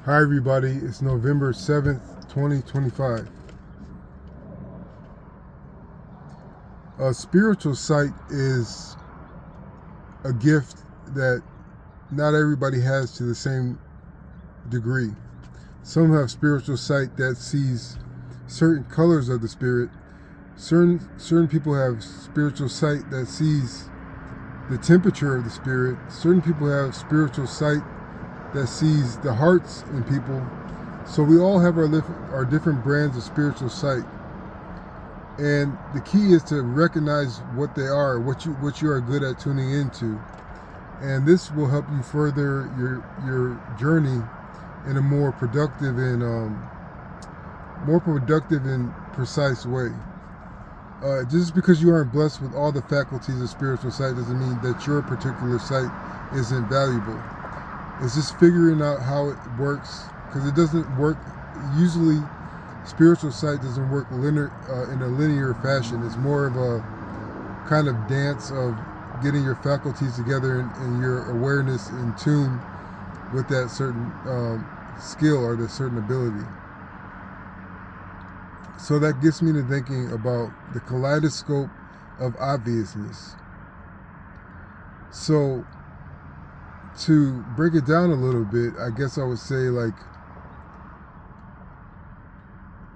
Hi everybody, it's November 7th, 2025. A spiritual sight is a gift that not everybody has to the same degree. Some have spiritual sight that sees certain colors of the spirit. Certain people have spiritual sight that sees the temperature of the spirit. Certain people have spiritual sight that sees the hearts in people. So we all have our different brands of spiritual sight. And the key is to recognize what they are, what you are good at tuning into. And this will help you further your journey in a more productive and precise way. Just because you aren't blessed with all the faculties of spiritual sight doesn't mean that your particular sight isn't valuable. It's just figuring out how it works, because it doesn't work. Usually, spiritual sight doesn't work in a linear fashion. It's more of a kind of dance of getting your faculties together and your awareness in tune with that certain skill or that certain ability. So that gets me to thinking about the kaleidoscope of obviousness. So to break it down a little bit, I guess I would say, like,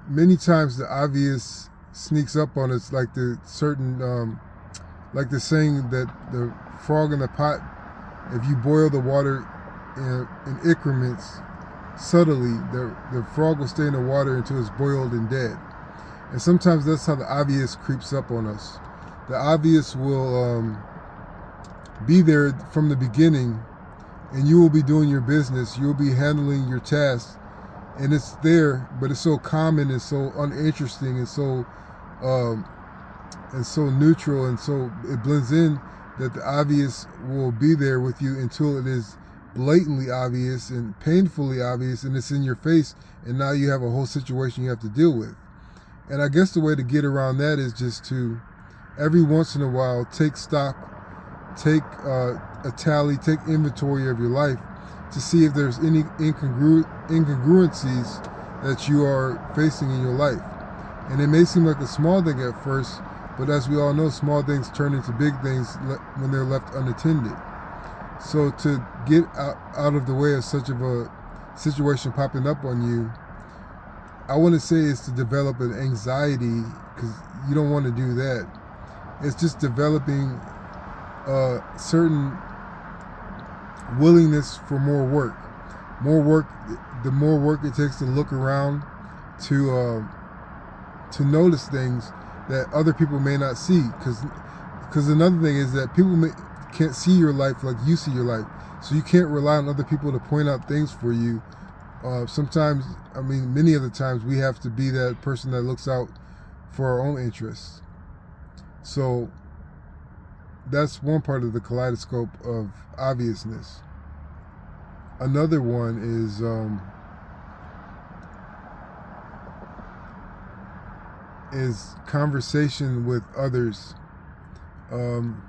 many times the obvious sneaks up on us, like the certain, like the saying that the frog in the pot, if you boil the water in increments subtly, the frog will stay in the water until it's boiled and dead. And sometimes that's how the obvious creeps up on us. The obvious will be there from the beginning, and you will be doing your business, you'll be handling your tasks, and it's there, but it's so common and so uninteresting and so neutral, and so it blends in that the obvious will be there with you until it is blatantly obvious and painfully obvious, and it's in your face, and now you have a whole situation you have to deal with. And I guess the way to get around that is just to, every once in a while, take stock, take a tally, take inventory of your life to see if there's any incongruencies that you are facing in your life. And it may seem like a small thing at first, but as we all know, small things turn into big things when they're left unattended. So to get out of the way of such of a situation popping up on you, I want to say is to develop an anxiety, because you don't want to do that. It's just developing a certain willingness for more work. The more work it takes to look around, to notice things that other people may not see. Because another thing is that people can't see your life like you see your life. So you can't rely on other people to point out things for you. Sometimes, many of the times, we have to be that person that looks out for our own interests. So that's one part of the kaleidoscope of obviousness. Another one is conversation with others. When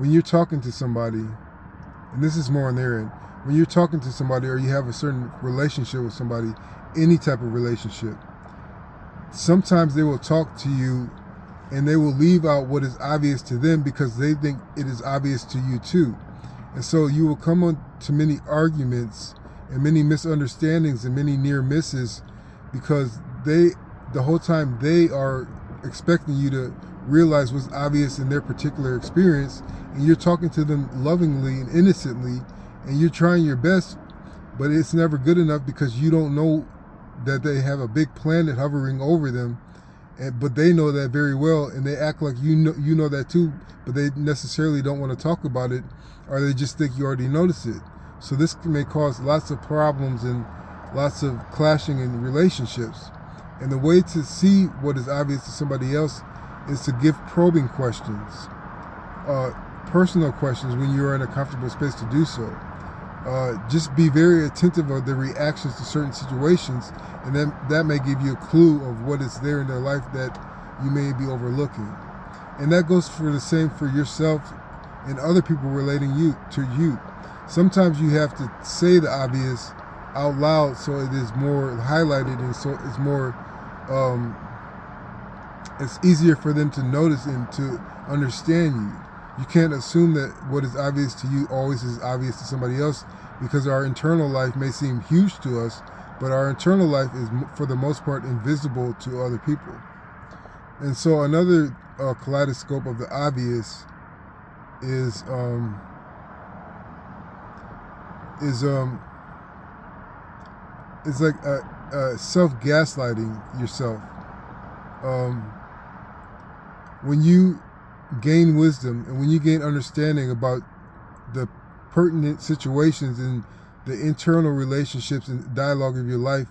you're talking to somebody, and this is more on their end, when you're talking to somebody or you have a certain relationship with somebody, any type of relationship, sometimes they will talk to you and they will leave out what is obvious to them because they think it is obvious to you too. And so you will come on to many arguments and many misunderstandings and many near misses because the whole time they are expecting you to realize what's obvious in their particular experience, and you're talking to them lovingly and innocently, and you're trying your best, but it's never good enough because you don't know that they have a big planet hovering over them, but they know that very well, and they act like you know that too, but they necessarily don't want to talk about it, or they just think you already noticed it. So this may cause lots of problems and lots of clashing in relationships. And the way to see what is obvious to somebody else is to give probing questions, personal questions when you're in a comfortable space to do so. Just be very attentive of the reactions to certain situations, and then that may give you a clue of what is there in their life that you may be overlooking. And that goes for the same for yourself and other people relating to you. Sometimes you have to say the obvious out loud, so it is more highlighted, and so it's more it's easier for them to notice and to understand you. You can't assume that what is obvious to you always is obvious to somebody else, because our internal life may seem huge to us, but our internal life is, for the most part, invisible to other people. And so another kaleidoscope of the obvious is like self-gaslighting yourself. When you gain wisdom and when you gain understanding about the pertinent situations and the internal relationships and dialogue of your life,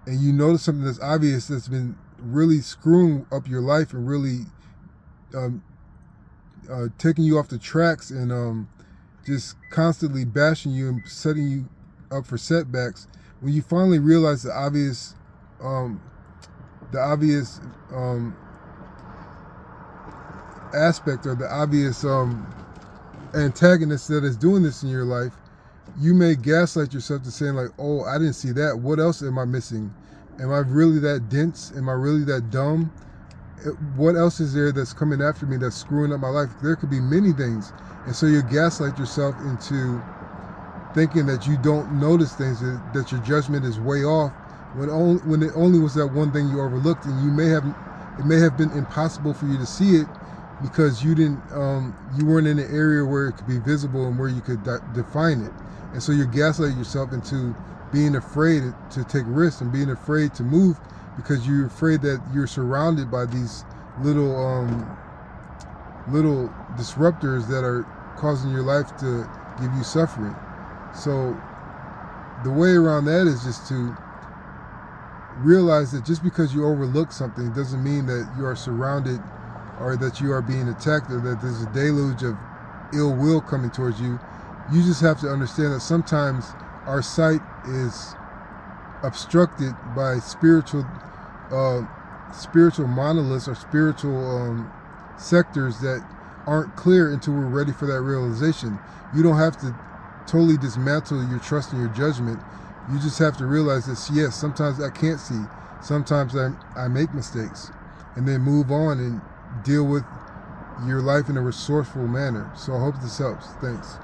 and you notice something that's obvious that's been really screwing up your life and really taking you off the tracks and just constantly bashing you and setting you up for setbacks, when you finally realize the obvious aspect or the obvious antagonist that is doing this in your life, you may gaslight yourself to saying like, oh, I didn't see that. What else am I missing? Am I really that dense? Am I really that dumb? What else is there that's coming after me that's screwing up my life? There could be many things. And so you gaslight yourself into thinking that you don't notice things, that your judgment is way off, when it only was that one thing you overlooked, and it may have been impossible for you to see it because you weren't in an area where it could be visible and where you could define it. And so you're gaslighting yourself into being afraid to take risks and being afraid to move, because you're afraid that you're surrounded by these little disruptors that are causing your life to give you suffering. So the way around that is just to realize that just because you overlook something doesn't mean that you are surrounded or that you are being attacked or that there's a deluge of ill will coming towards you. You just have to understand that sometimes our sight is obstructed by spiritual monoliths or spiritual sectors that aren't clear until we're ready for that realization. You don't have to totally dismantle your trust and your judgment. You just have to realize that, yes, sometimes I can't see. Sometimes I make mistakes, and then move on and deal with your life in a resourceful manner. So I hope this helps. Thanks.